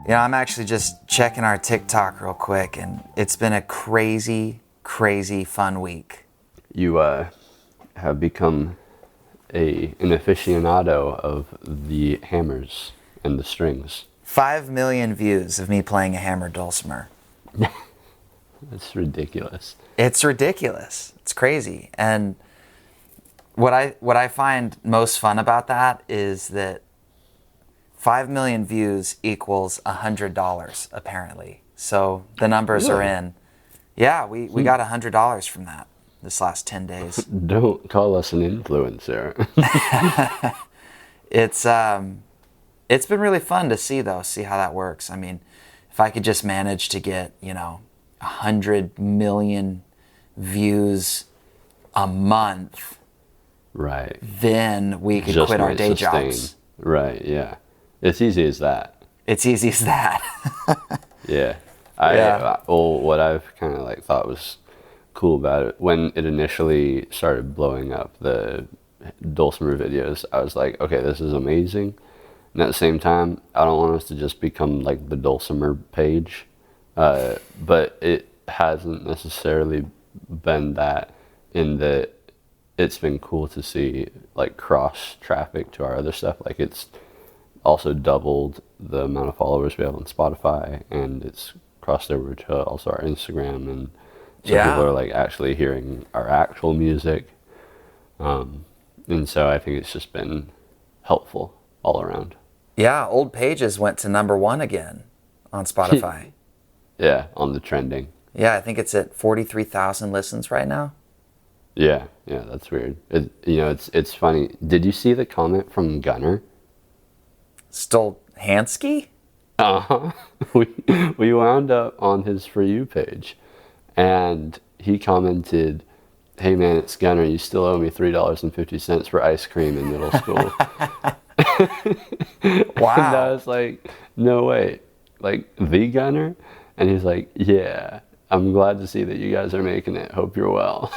I'm actually just checking our TikTok real quick, and it's been a crazy, crazy fun week. You have become an aficionado of the hammers and the strings. 5 million views of me playing a hammered dulcimer. That's ridiculous. It's ridiculous. It's crazy. And what I find most fun about that is that 5 million views equals $100 apparently. So the numbers are in. Yeah, we got $100 from that this last 10 days. Don't call us an influencer. It's been really fun to see how that works. I mean, if I could just manage to get, 100 million views a month, Right. then we could Just quit our might day sustain. jobs. Right, yeah. It's easy as that. It's easy as that. Yeah. What I've kind of thought was cool about it, when it initially started blowing up, the dulcimer videos, I was like, okay, this is amazing. And at the same time, I don't want us to just become like the dulcimer page. But it hasn't necessarily been that, in that it's been cool to see like cross traffic to our other stuff. Like it's also doubled the amount of followers we have on Spotify, and it's crossed over to also our Instagram, and so people are like actually hearing our actual music. And so I think it's just been helpful all around. Yeah, old pages went to #1 again on Spotify. Yeah, on the trending. Yeah, I think it's at 43,000 listens right now. Yeah, that's weird. It's funny. Did you see the comment from Gunner? Stolhansky? Uh-huh. We wound up on his For You page, and he commented, "Hey man, it's Gunner. You still owe me $3.50 for ice cream in middle school." Wow. And I was like, no way. Like, the Gunner? And he's like, yeah, I'm glad to see that you guys are making it. Hope you're well.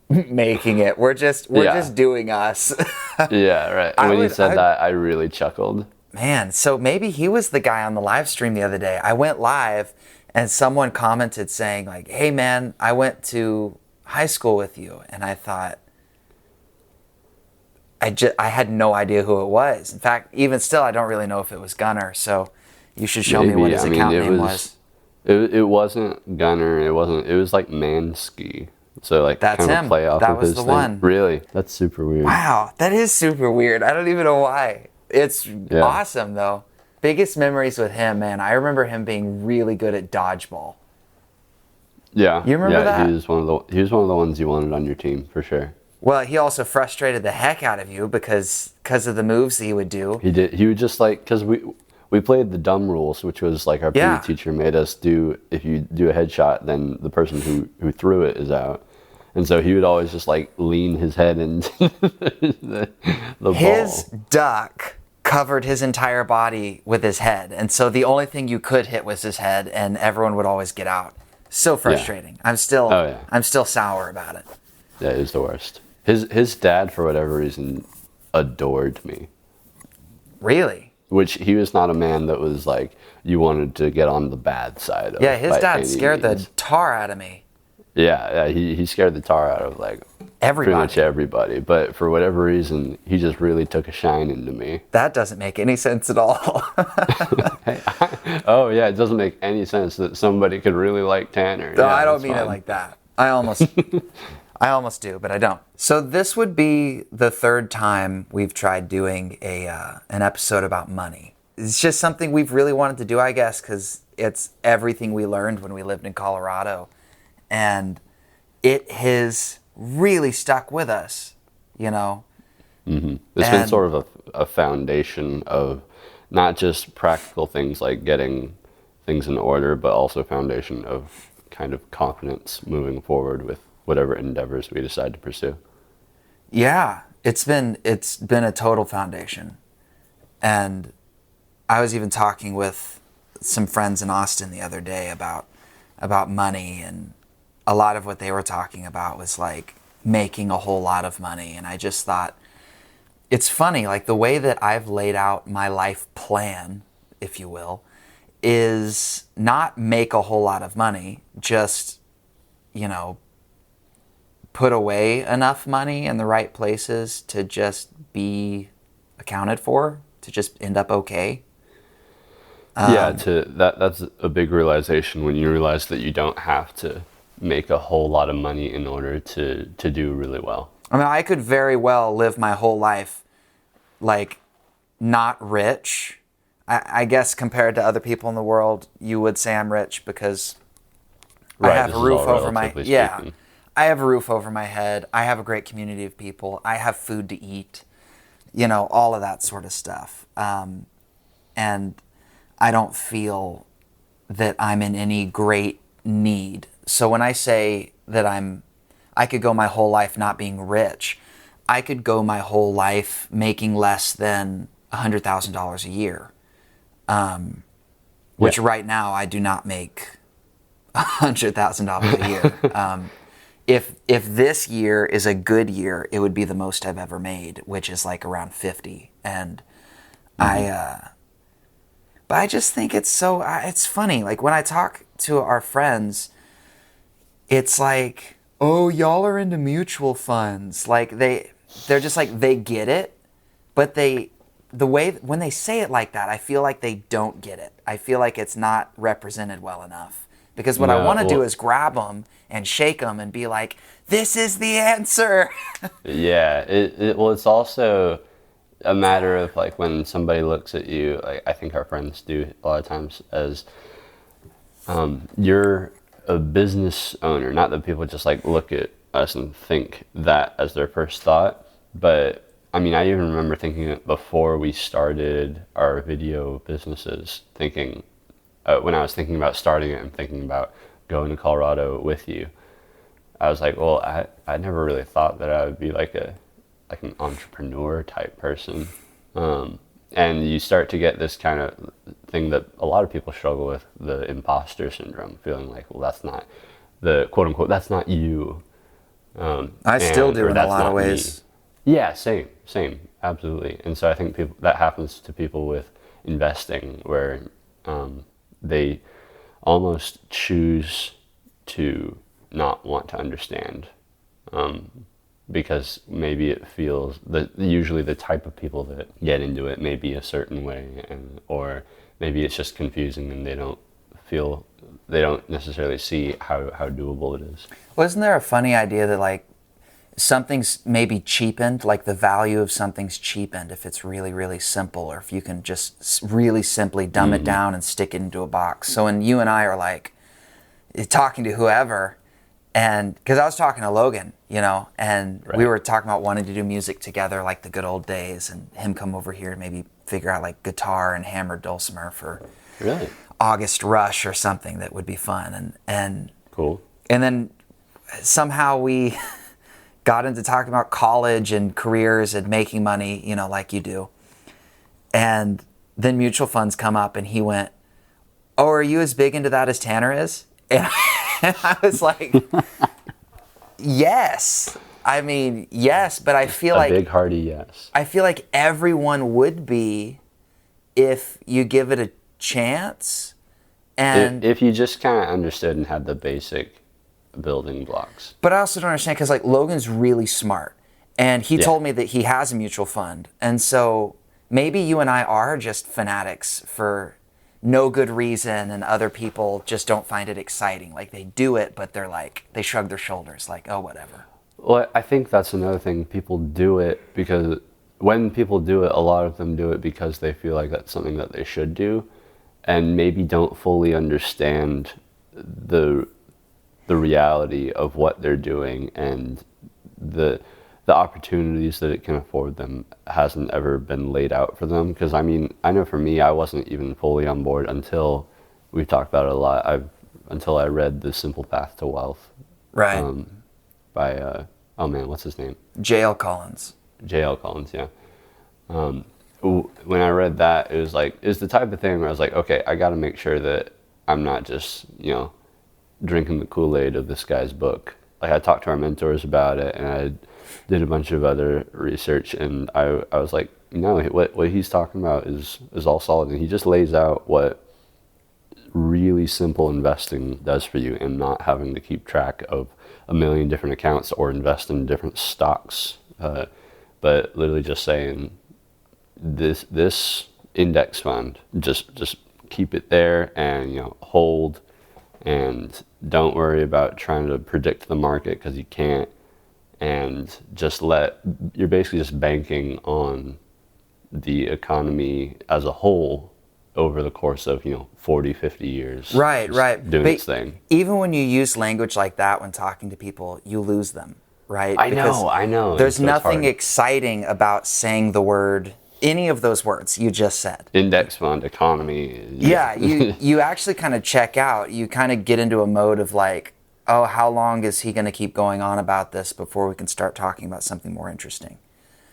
Making it. We're just doing us. Yeah, right. And when he said that, I really chuckled. Man, so maybe he was the guy on the live stream the other day. I went live and someone commented saying like, hey man, I went to high school with you. And I thought, I had no idea who it was. In fact, even still, I don't really know if it was Gunner. So you should show me what his account name was. It wasn't Gunner. It was like Mansky. So like that's kind of him. play off that of was his the thing. one. Really? That's super weird. Wow, that is super weird. I don't even know why. It's awesome though. Biggest memories with him, man. I remember him being really good at Dodgeball. Yeah. You remember that? He was one of the ones you wanted on your team for sure. Well, he also frustrated the heck out of you because of the moves that he would do. He did. He would just like, because we played the dumb rules, which was like our PE teacher made us do. If you do a headshot, then the person who threw it is out. And so he would always just like lean his head into the ball. His duck covered his entire body with his head, and so the only thing you could hit was his head, and everyone would always get out. So frustrating. Yeah. I'm still sour about it. Yeah, it was the worst. His dad, for whatever reason, adored me. Really? Which he was not a man that was like, you wanted to get on the bad side of. Yeah, his dad scared the tar out of me. Yeah, he scared the tar out of like everybody. Pretty much everybody. But for whatever reason, he just really took a shine into me. That doesn't make any sense at all. Oh yeah, it doesn't make any sense that somebody could really like Tanner. No, yeah, I don't mean it like that. I almost do, but I don't. So this would be the third time we've tried doing an episode about money. It's just something we've really wanted to do, I guess, because it's everything we learned when we lived in Colorado. And it has really stuck with us, Mm-hmm. It's been sort of a foundation of not just practical things like getting things in order, but also a foundation of kind of confidence moving forward with whatever endeavors we decide to pursue. Yeah, it's been a total foundation. And I was even talking with some friends in Austin the other day about money, and a lot of what they were talking about was like making a whole lot of money. And I just thought, it's funny, like the way that I've laid out my life plan, if you will, is not make a whole lot of money, just, put away enough money in the right places to just be accounted for, to just end up okay. That's a big realization when you realize that you don't have to make a whole lot of money in order to do really well. I mean, I could very well live my whole life like not rich. I guess compared to other people in the world, you would say I'm rich because I have a roof over my I have a roof over my head. I have a great community of people. I have food to eat. All of that sort of stuff. And I don't feel that I'm in any great need. So when I say that I could go my whole life not being rich, I could go my whole life making less than $100,000 a year, which right now I do not make $100,000 a year. If this year is a good year, it would be the most I've ever made, which is like around 50. And but I just think it's funny. Like when I talk to our friends, it's like, oh, y'all are into mutual funds. Like they're just like, they get it, but when they say it like that, I feel like they don't get it. I feel like it's not represented well enough. Because what I want to do is grab them and shake them and be like, this is the answer. Yeah. It's also a matter of like when somebody looks at you, like I think our friends do a lot of times, as you're a business owner. Not that people just like look at us and think that as their first thought, but I mean, I even remember thinking it before we started our video businesses, thinking, when I was thinking about starting it and thinking about going to Colorado with you, I was like, well, I never really thought that I would be like an entrepreneur type person. And you start to get this kind of thing that a lot of people struggle with, the imposter syndrome, feeling like, well, that's not the quote unquote, that's not you. I still do in a lot of ways. Me. Yeah, same, absolutely. And so I think that happens to people with investing, where they almost choose to not want to understand, because maybe it feels that usually the type of people that get into it may be a certain way, or maybe it's just confusing and they don't necessarily see how doable it is. Well, isn't there a funny idea that like something's maybe cheapened, like the value of something's cheapened if it's really, really simple, or if you can just really simply dumb it down and stick it into a box. So when you and I are like talking to whoever, and because I was talking to Logan, and we were talking about wanting to do music together like the good old days, and him come over here and maybe figure out like guitar and hammered dulcimer for August Rush or something that would be fun. And cool. And then somehow we got into talking about college and careers and making money, like you do. And then mutual funds come up and he went, oh, are you as big into that as Tanner is? And I was like, yes. I mean, yes, but I feel like... A big hearty yes. I feel like everyone would be if you give it a chance. And if you just kind of understood and had the basic building blocks. But I also don't understand, because like Logan's really smart, and he told me that he has a mutual fund, and so maybe you and I are just fanatics for no good reason, and other people just don't find it exciting. Like they do it, but they're like, they shrug their shoulders like, oh, whatever. Well, I think that's another thing. People do it because when people do it, a lot of them do it because they feel like that's something that they should do, and maybe don't fully understand the reality of what they're doing, and the opportunities that it can afford them hasn't ever been laid out for them. Because I mean, I know for me, I wasn't even fully on board until we've talked about it a lot. Until I read The Simple Path to Wealth, right? By oh man, what's his name? J.L. Collins. J.L. Collins, yeah. When I read that, it was like, it's the type of thing where I was like, okay, I got to make sure that I'm not just drinking the Kool-Aid of this guy's book. Like I talked to our mentors about it, and I did a bunch of other research, and I was like, no, what he's talking about is all solid, and he just lays out what really simple investing does for you, and not having to keep track of a million different accounts or invest in different stocks, but literally just saying this index fund, just keep it there, and hold, and don't worry about trying to predict the market, because you can't, and you're basically just banking on the economy as a whole over the course of 40, 50 years, right doing but its thing. Even when you use language like that when talking to people, you lose them, right? I know There's so nothing exciting about saying the word, any of those words you just said. Index fund, economy. Yeah, you actually kind of check out. You kind of get into a mode of like, oh, how long is he going to keep going on about this before we can start talking about something more interesting?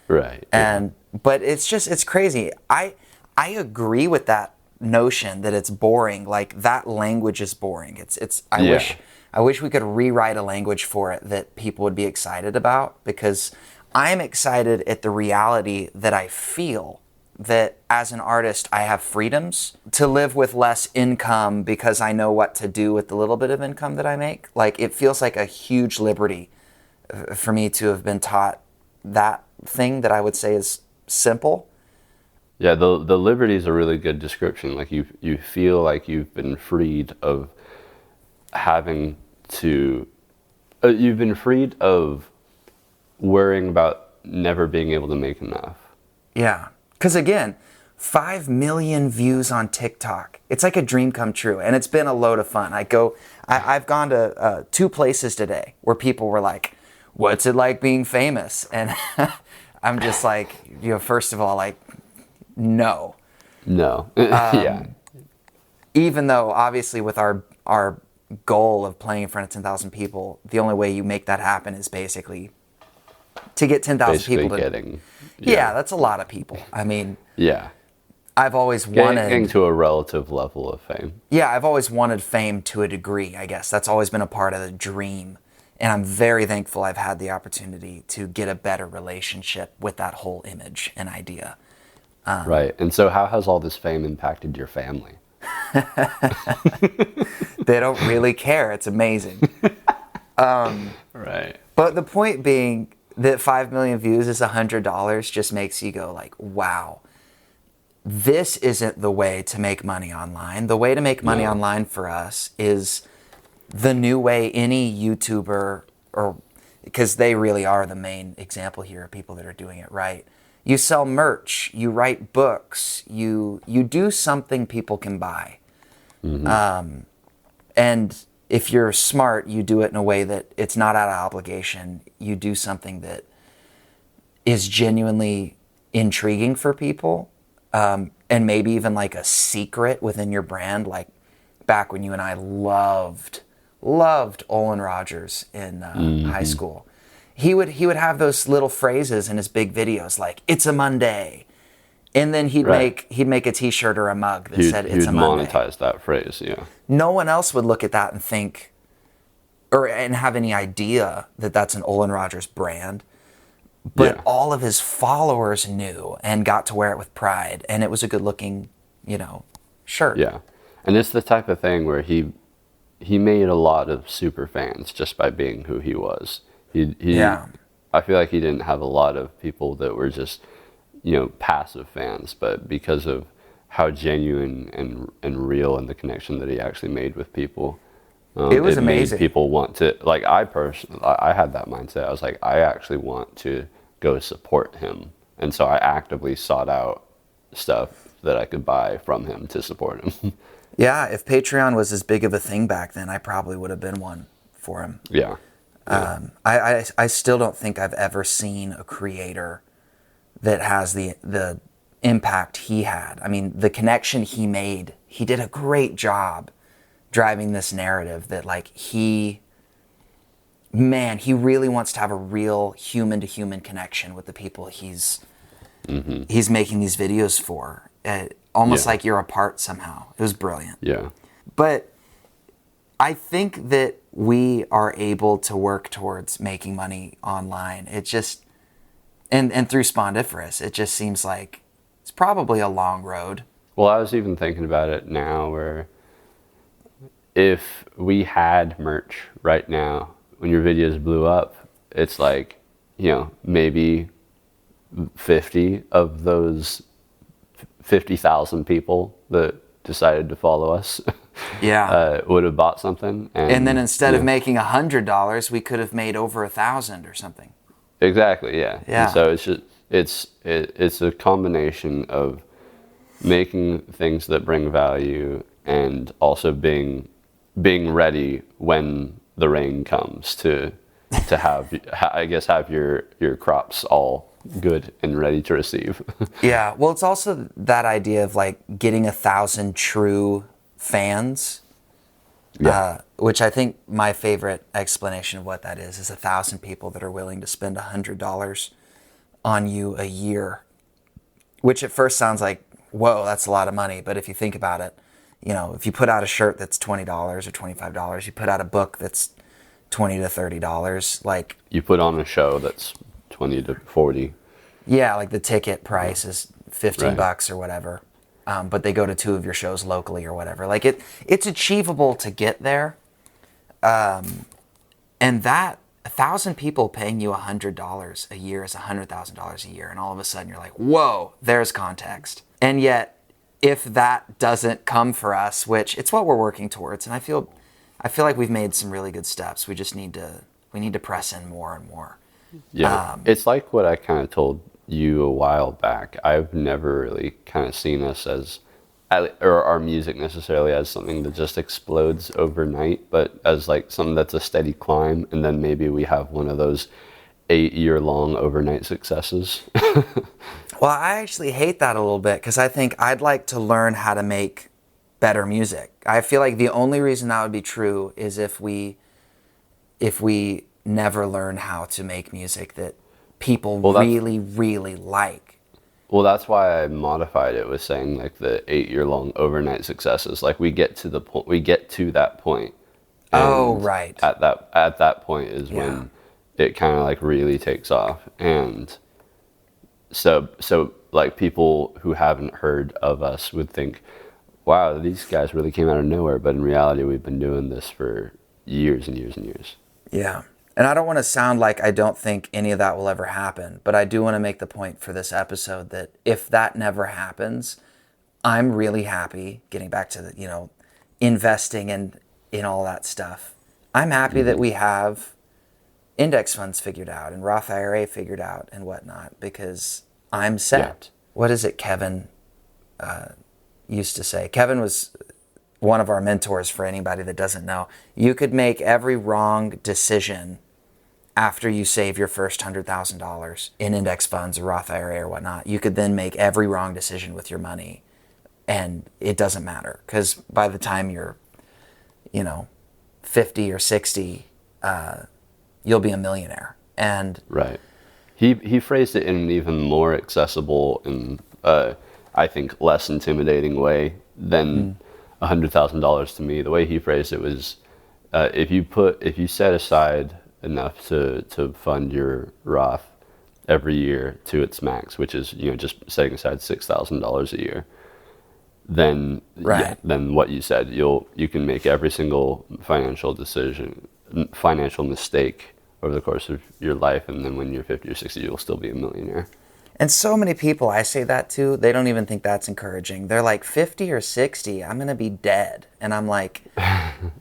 Right. But it's crazy. I agree with that notion that it's boring. Like, that language is boring. I wish we could rewrite a language for it that people would be excited about, because I'm excited at the reality that I feel that as an artist, I have freedoms to live with less income because I know what to do with the little bit of income that I make. Like, it feels like a huge liberty for me to have been taught that thing that I would say is simple. Yeah, the liberty is a really good description. Like, you feel like you've been freed of having to, you've been freed of worrying about never being able to make enough. Yeah, because again, 5 million views on TikTok. It's like a dream come true, and it's been a load of fun. I've gone to 2 places today where people were like, "What's it like being famous?" And I'm just like, first of all, like, no. Yeah. Even though obviously with our goal of playing in front of 10,000 people, the only way you make that happen is basically to get 10,000 people to yeah, that's a lot of people. I mean, yeah, I've always wanted getting to a relative level of fame. Yeah, I've always wanted fame to a degree, I guess. That's always been a part of the dream. And I'm very thankful I've had the opportunity to get a better relationship with that whole image and idea. Right. And so how has all this fame impacted your family? They don't really care. It's amazing. Right. But the point being that 5 million views is $100 just makes you go like, wow, this isn't the way to make money online. The way to make money online for us is the new way any YouTuber, or because they really are the main example here of people that are doing it right. You sell merch, you write books, you do something people can buy. Mm-hmm. And if you're smart, you do it in a way that it's not out of obligation. You do something that is genuinely intriguing for people, and maybe even like a secret within your brand. Like back when you and I loved Olin Rogers in high school. He would have those little phrases in his big videos, like "It's a Monday," and then he'd make a T-shirt or a mug that said "It's a Monday." He'd monetize that phrase, yeah. No one else would look at that and think, and have any idea that that's an Olin Rogers brand. But all of his followers knew and got to wear it with pride, and it was a good-looking, shirt. Yeah, and it's the type of thing where he made a lot of super fans just by being who he was. I feel like he didn't have a lot of people that were just, passive fans, but because of how genuine and real and the connection that he actually made with people, it was amazing. Made people want to, like, I had that mindset. I was like, I actually want to go support him, and so I actively sought out stuff that I could buy from him to support him. Yeah, if Patreon was as big of a thing back then, I probably would have been one for him. Yeah. I still don't think I've ever seen a creator that has the impact he had. I mean, the connection he made, he did a great job driving this narrative that like he really wants to have a real human to human connection with the people he's making these videos for. Almost like you're a part somehow. It was brilliant. Yeah. But I think that we are able to work towards making money online. It just, and through Spondifferous, it just seems like it's probably a long road. Well, I was even thinking about it now where if we had merch right now, when your videos blew up, it's like, maybe 50 of those 50,000 people that decided to follow us would have bought something. And then instead of making $100, we could have made over 1,000 or something. Exactly, yeah. Yeah. And so it's a combination of making things that bring value and also being ready when the rain comes to have your crops all good and ready to receive. Yeah, well, it's also that idea of like getting 1,000 true fans, which I think my favorite explanation of what that is 1,000 people that are willing to spend $100 on you a year, which at first sounds like, whoa, that's a lot of money. But if you think about it, if you put out a shirt that's $20 or $25, you put out a book that's $20 to $30, like you put on a show that's 20 to 40. Yeah, like the ticket price is $15 or whatever, but they go to 2 of your shows locally or whatever. Like it's achievable to get there, and that 1,000 people paying you $100 a year is $100,000 a year, and all of a sudden you're like, whoa, there's context. And yet, if that doesn't come for us, which it's what we're working towards, and I feel like we've made some really good steps. We just need to press in more and more. Yeah, it's like what I kind of told you a while back. I've never really kind of seen us or our music necessarily as something that just explodes overnight, but as like something that's a steady climb, and then maybe we have one of those 8-year-long overnight successes. Well, I actually hate that a little bit because I think I'd like to learn how to make better music. I feel like the only reason that would be true is if we never learn how to make music that people really, really like. Well, that's why I modified it with saying like the 8-year-long overnight successes. Like we get to that point. Oh, right. At that point is when it kind of like really takes off. And so like people who haven't heard of us would think, wow, these guys really came out of nowhere. But in reality, we've been doing this for years and years and years. Yeah. And I don't want to sound like I don't think any of that will ever happen, but I do want to make the point for this episode that if that never happens, I'm really happy, getting back to the, investing in all that stuff. I'm happy that we have index funds figured out and Roth IRA figured out and whatnot, because I'm set. Yeah. What is it Kevin used to say? Kevin was one of our mentors, for anybody that doesn't know. You could make every wrong decision after you save your first $100,000 in index funds or Roth IRA or whatnot. You could then make every wrong decision with your money, and it doesn't matter, because by the time you're 50 or 60, you'll be a millionaire. And right. He phrased it in an even more accessible and I think less intimidating way than $100,000 to me. The way he phrased it was, if you set aside enough to fund your Roth every year to its max, which is just setting aside $6,000 a year, then then what you said, you can make every single financial mistake over the course of your life, and then when you're 50 or 60, you'll still be a millionaire. And so many people I say that to, they don't even think that's encouraging. They're like, 50 or 60, I'm going to be dead. And I'm like,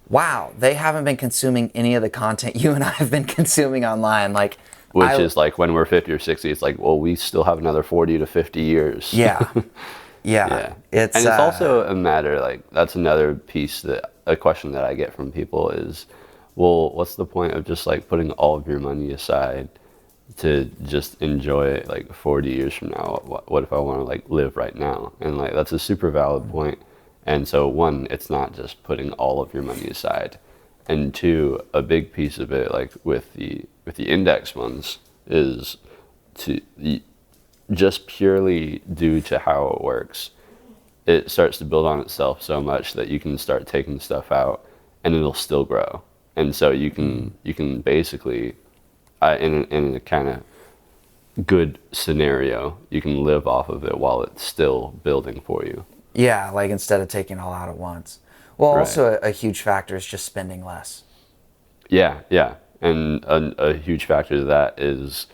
wow, they haven't been consuming any of the content you and I have been consuming online. Which is like when we're 50 or 60, it's like, well, we still have another 40 to 50 years. Yeah. Yeah. It's also a matter, like, that's another piece, a question that I get from people is, well, what's the point of just like putting all of your money aside to just enjoy it like 40 years from now? What if I want to like live right now? And like that's a super valid point. And so one, it's not just putting all of your money aside, and two, a big piece of it, like with the index funds, is to just purely due to how it works, it starts to build on itself so much that you can start taking stuff out and it'll still grow. And so you can basically, in a kind of good scenario, you can live off of it while it's still building for you. Yeah, like instead of taking it all out at once. Well, Right. also a huge factor is just spending less. Yeah, yeah. And a huge factor to that is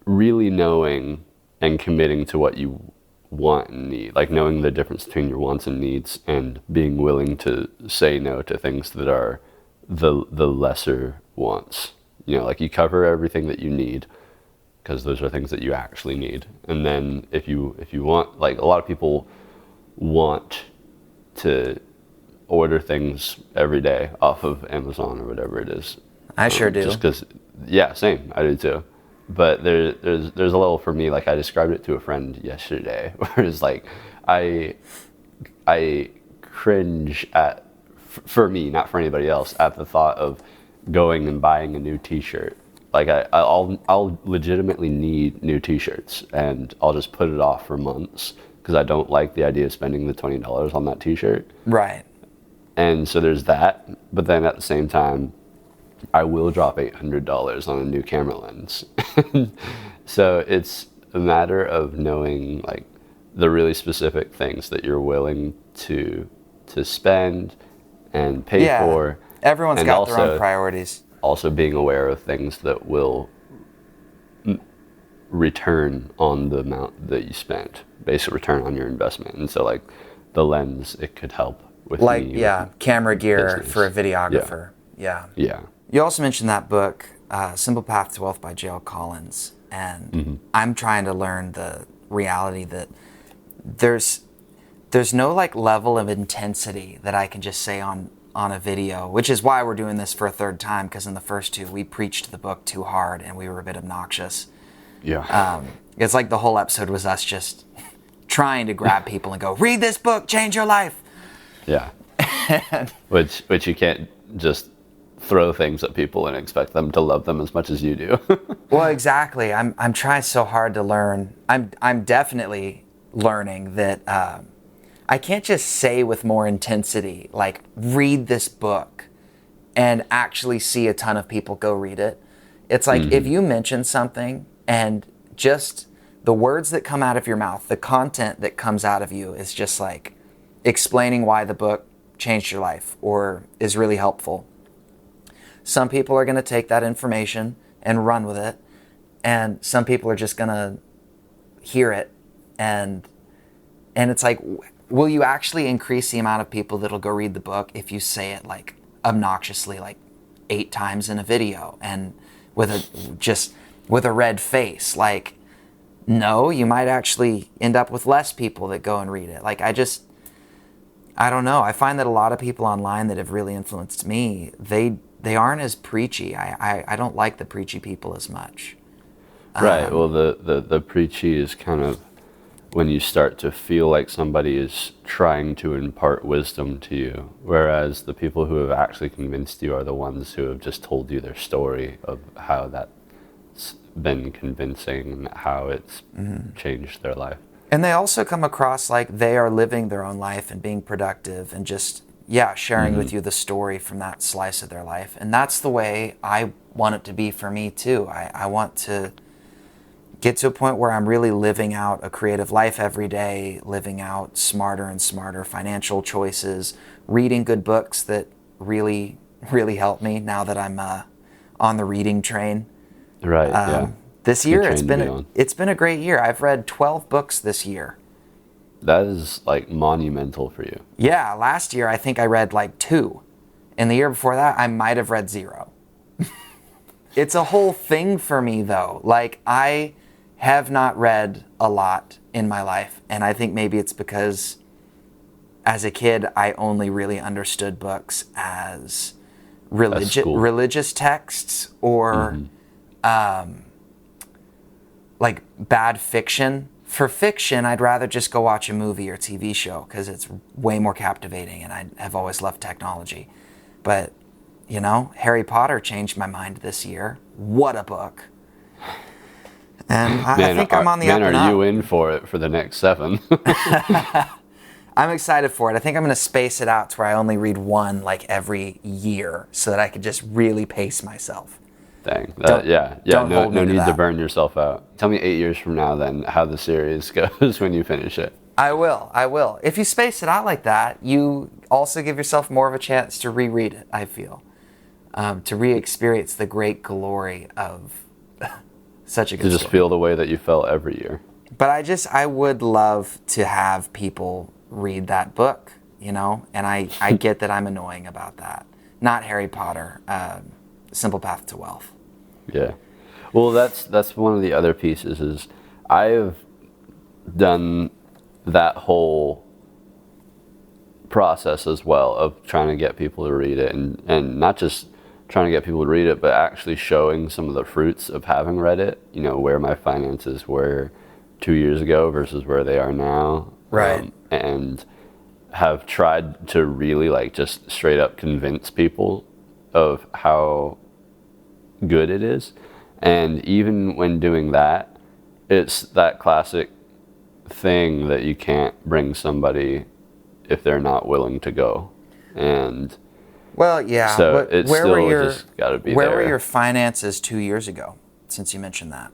really knowing and committing to what you want and need, like knowing the difference between your wants and needs and being willing to say no to things that are the lesser wants. You know, like you cover everything that you need because those are things that you actually need. And then if you want, like a lot of people want to order things every day off of Amazon or whatever it is. I sure do. Just because, yeah, same. I do too. But there's a level for me, like I described it to a friend yesterday, where it's like I cringe at, for me, not for anybody else, at the thought of going and buying a new T-shirt. Like I'll legitimately need new T-shirts, and I'll just put it off for months because I don't like the idea of spending the $20 on that T-shirt. Right. And so there's that. But then at the same time, I will drop $800 on a new camera lens. So it's a matter of knowing like the really specific things that you're willing to spend and pay for. Everyone's and got their own priorities. Also being aware of things that will return on the amount that you spent, basic return on your investment. And so like the lens, it could help with like me, camera gear business. for a videographer. Yeah. You also mentioned that book, Simple Path to Wealth by J.L. Collins, and I'm trying to learn the reality that there's no like level of intensity that I can just say on a video, which is why we're doing this for a third time, because in the first two we preached the book too hard and we were a bit obnoxious. It's like the whole episode was us just trying to grab people and go, read this book, change your life. Yeah. which you can't just throw things at people and expect them to love them as much as you do. Well, exactly. I'm trying so hard to learn. I'm definitely learning that I can't just say with more intensity, like read this book, and actually see a ton of people go read it. It's like if you mention something and just the words that come out of your mouth, the content that comes out of you is just like explaining why the book changed your life or is really helpful. Some people are going to take that information and run with it, and some people are just going to hear it, and it's like, will you actually increase the amount of people that'll go read the book if you say it like obnoxiously like 8 times in a video and with a red face? Like, no, you might actually end up with less people that go and read it. Like, I don't know. I find that a lot of people online that have really influenced me, they aren't as preachy. I don't like the preachy people as much. Right. Well, the preachy is kind of when you start to feel like somebody is trying to impart wisdom to you, whereas the people who have actually convinced you are the ones who have just told you their story of how that's been convincing and how it's changed their life. And they also come across like they are living their own life and being productive and just, sharing with you the story from that slice of their life. And that's the way I want it to be for me too. I want to get to a point where I'm really living out a creative life every day, living out smarter and smarter financial choices, reading good books that really, really help me now that I'm on the reading train. Right, This year, it's been a great year. I've read 12 books this year. That is like monumental for you. Yeah, last year I think I read like 2. And the year before that, I might have read 0. It's a whole thing for me though. Like, I have not read a lot in my life. And I think maybe it's because as a kid, I only really understood books as religious texts or like bad fiction. For fiction, I'd rather just go watch a movie or TV show because it's way more captivating, and I have always loved technology. But, Harry Potter changed my mind this year. What a book. And I think I'm on the up and up. Man, are you in for it for the next 7? I'm excited for it. I think I'm going to space it out to where I only read one like every year so that I could just really pace myself. Dang. No need to burn yourself out. Tell me 8 years from now then how the series goes when you finish it. I will. If you space it out like that, you also give yourself more of a chance to reread it, I feel. To re-experience the great glory of such a good To just story. feel the way that you felt every year. But I would love to have people read that book, and I get that I'm annoying about that. Not Harry Potter, Simple Path to Wealth. Yeah. Well, that's one of the other pieces is I've done that whole process as well of trying to get people to read it and not just trying to get people to read it, but actually showing some of the fruits of having read it, where my finances were 2 years ago versus where they are now. Right. And have tried to really like just straight up convince people of how good it is. And even when doing that, it's that classic thing that you can't bring somebody if they're not willing to go. And well, yeah. so it's still just got to be there. Where were your finances 2 years ago, since you mentioned that?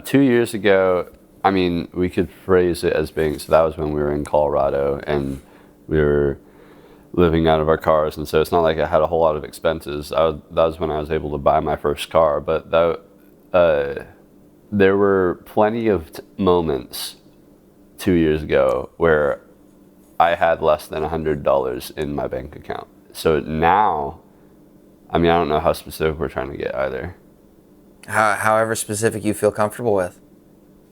2 years ago, I mean, we could phrase it as being, so that was when we were in Colorado and we were living out of our cars. And so it's not like I had a whole lot of expenses. That was when I was able to buy my first car. But there were plenty of moments 2 years ago where I had less than $100 in my bank account. So now, I mean, I don't know how specific we're trying to get either. However specific you feel comfortable with.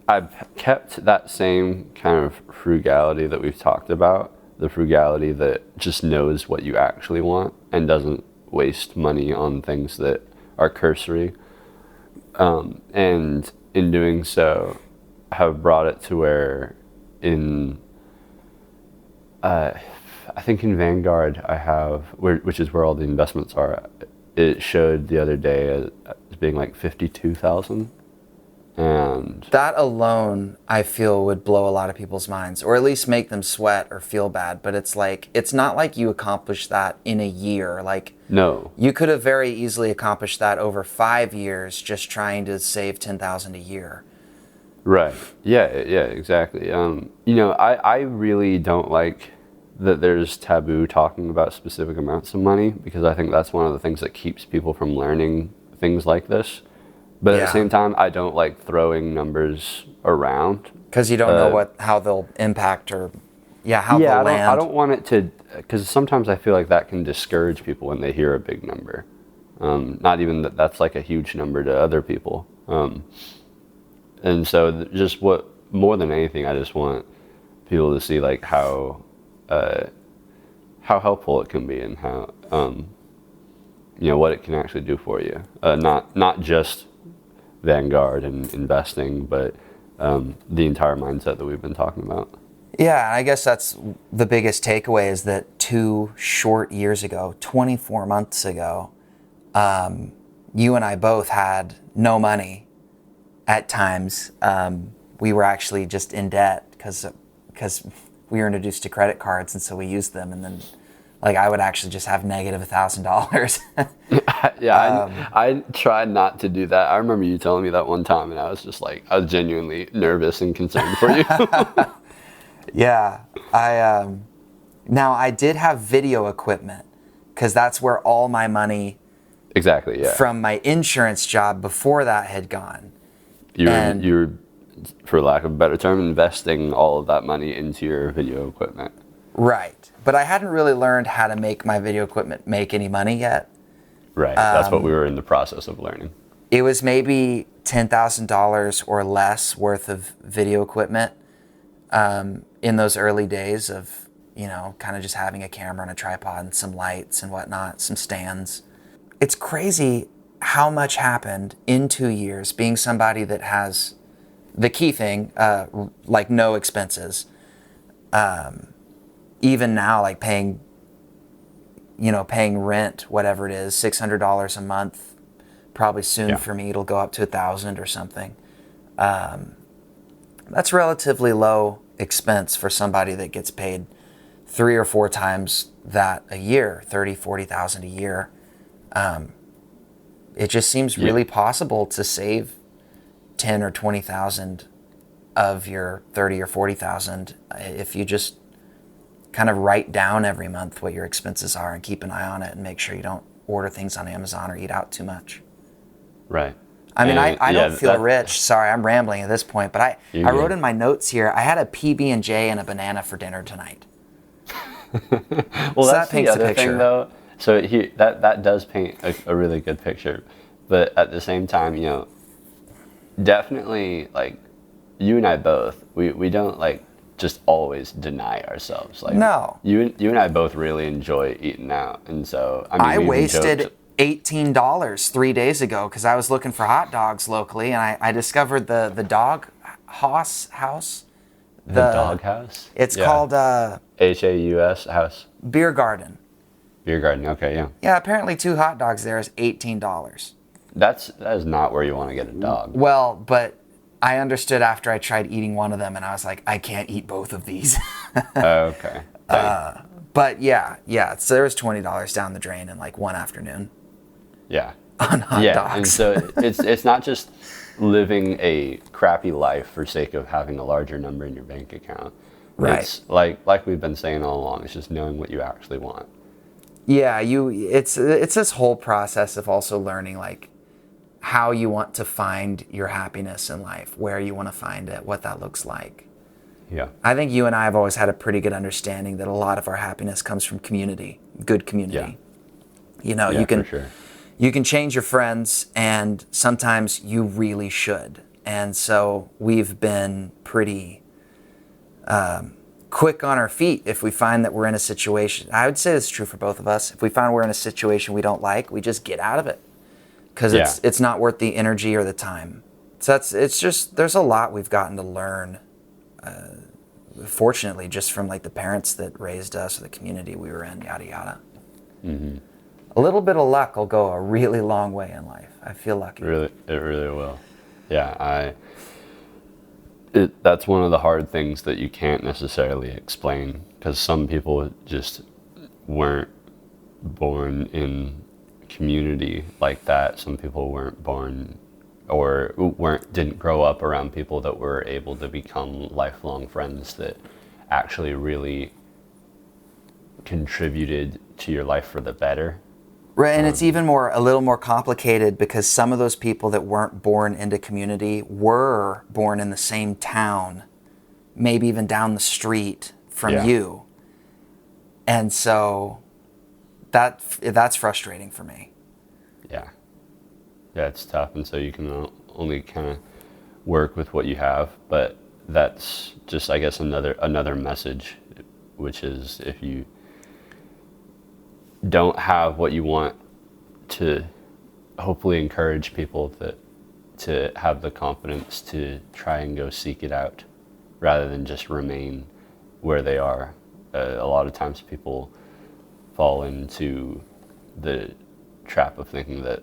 I've kept that same kind of frugality that we've talked about, the frugality that just knows what you actually want and doesn't waste money on things that are cursory. And in doing so, have brought it to where I think in Vanguard I have, which is where all the investments are, it showed the other day as being like 52,000. And that alone, I feel, would blow a lot of people's minds, or at least make them sweat or feel bad. But it's not like you accomplished that in a year. Like, no, you could have very easily accomplished that over 5 years, just trying to save $10,000 a year. Right. Yeah, exactly. I really don't like that there's taboo talking about specific amounts of money, because I think that's one of the things that keeps people from learning things like this. But at the same time, I don't like throwing numbers around. Because you don't know how they'll impact or, how they'll land. I don't want it to, because sometimes I feel like that can discourage people when they hear a big number. Not even that's like a huge number to other people. And so just more than anything, I just want people to see like how helpful it can be and how, what it can actually do for you. Not just Vanguard and investing, but the entire mindset that we've been talking about. Yeah, I guess that's the biggest takeaway, is that 2 short years ago, 24 months ago, you and I both had no money at times. We were actually just in debt because we were introduced to credit cards, and so we used them, and then I would actually just have negative $1,000. Yeah, I tried not to do that. I remember you telling me that one time, and I was just like, I was genuinely nervous and concerned for you. Yeah, now I did have video equipment, because that's where all my money from my insurance job before that had gone. You were, for lack of a better term, investing all of that money into your video equipment. Right. But I hadn't really learned how to make my video equipment make any money yet. Right. That's what we were in the process of learning. It was maybe $10,000 or less worth of video equipment in those early days of, kind of just having a camera and a tripod and some lights and whatnot, some stands. It's crazy how much happened in 2 years, being somebody that has the key thing, like no expenses. Even now, like paying rent, whatever it is, $600 a month, probably soon for me, it'll go up to $1,000 or something. That's relatively low expense for somebody that gets paid 3 or 4 times that a year, 30, 40,000 a year. It just seems really possible to save 10 or 20,000 of your 30 or 40,000 if you just kind of write down every month what your expenses are and keep an eye on it and make sure you don't order things on Amazon or eat out too much. Right. I mean, I don't feel rich. Sorry, I'm rambling at this point, but I wrote in my notes here, I had a PB&J and a banana for dinner tonight. Well, so that's the other thing, though. So that does paint a really good picture. But at the same time, you know, definitely, like, you and I both, we don't, like, just always deny ourselves. Like, no. You and I both really enjoy eating out. And so, I mean, I wasted $18 3 days ago because I was looking for hot dogs locally, and I discovered the dog house. The dog house? It's called HAUS house. Beer Garden. Beer Garden, okay, yeah. Yeah, apparently 2 hot dogs there is $18. That is not where you want to get a dog. Well, but I understood after I tried eating one of them, and I was like, I can't eat both of these. Okay. But yeah. So there was $20 down the drain in like one afternoon. Yeah. On hot dogs. Yeah, and so it's not just living a crappy life for sake of having a larger number in your bank account. Right. It's like we've been saying all along. It's just knowing what you actually want. Yeah, it's this whole process of also learning like how you want to find your happiness in life, where you want to find it, what that looks like. Yeah. I think you and I have always had a pretty good understanding that a lot of our happiness comes from community, good community. Yeah. You know, you can change your friends, and sometimes you really should. And so we've been pretty quick on our feet if we find that we're in a situation. I would say this is true for both of us. If we find we're in a situation we don't like, we just get out of it because it's not worth the energy or the time. So there's a lot we've gotten to learn, fortunately, just from like the parents that raised us or the community we were in, yada yada. Mm-hmm. A little bit of luck will go a really long way in life. I feel lucky. It really will. Yeah, that's one of the hard things that you can't necessarily explain, because some people just weren't born in community like that. Some people weren't born or didn't grow up around people that were able to become lifelong friends that actually really contributed to your life for the better. Right, and it's even a little more complicated because some of those people that weren't born into community were born in the same town, maybe even down the street from you. And so that's frustrating for me. Yeah. Yeah, it's tough, and so you can only kind of work with what you have, but that's just, I guess, another message, which is if you don't have what you want, to hopefully encourage people to have the confidence to try and go seek it out rather than just remain where they are. A lot of times people fall into the trap of thinking that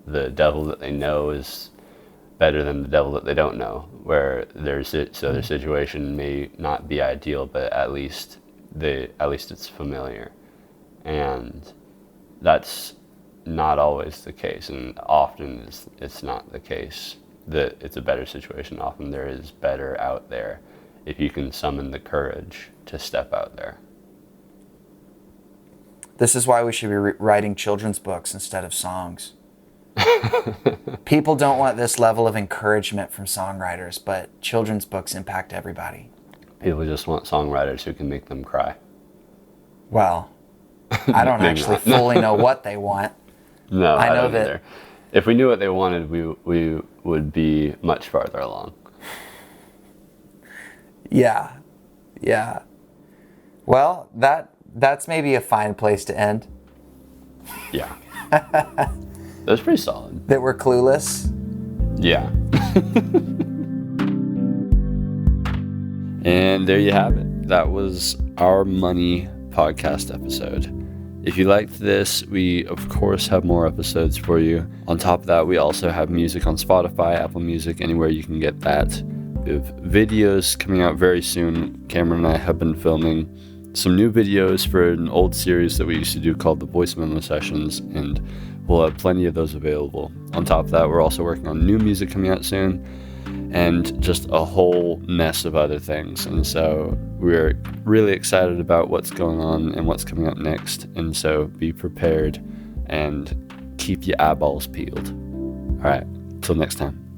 the devil that they know is better than the devil that they don't know, where their situation may not be ideal, but at least it's familiar. And that's not always the case, and often it's not the case that it's a better situation. Often there is better out there if you can summon the courage to step out there. This is why we should be writing children's books instead of songs. People don't want this level of encouragement from songwriters, but children's books impact everybody. People just want songwriters who can make them cry. Well, I don't actually fully know what they want. No, I know that either. If we knew what they wanted, we would be much farther along. Yeah. Well, that's maybe a fine place to end. Yeah. That's pretty solid. That we're clueless. Yeah. And there you have it. That was our money podcast episode. If you liked this, we of course have more episodes for you. On top of that, we also have music on Spotify, Apple Music, anywhere you can get that. We have videos coming out very soon. Cameron and I have been filming some new videos for an old series that we used to do called the Voice Memo Sessions, and we'll have plenty of those available. On top of that, we're also working on new music coming out soon. and just a whole mess of other things. And so we're really excited about what's going on and what's coming up next. And so be prepared and keep your eyeballs peeled. All right, till next time.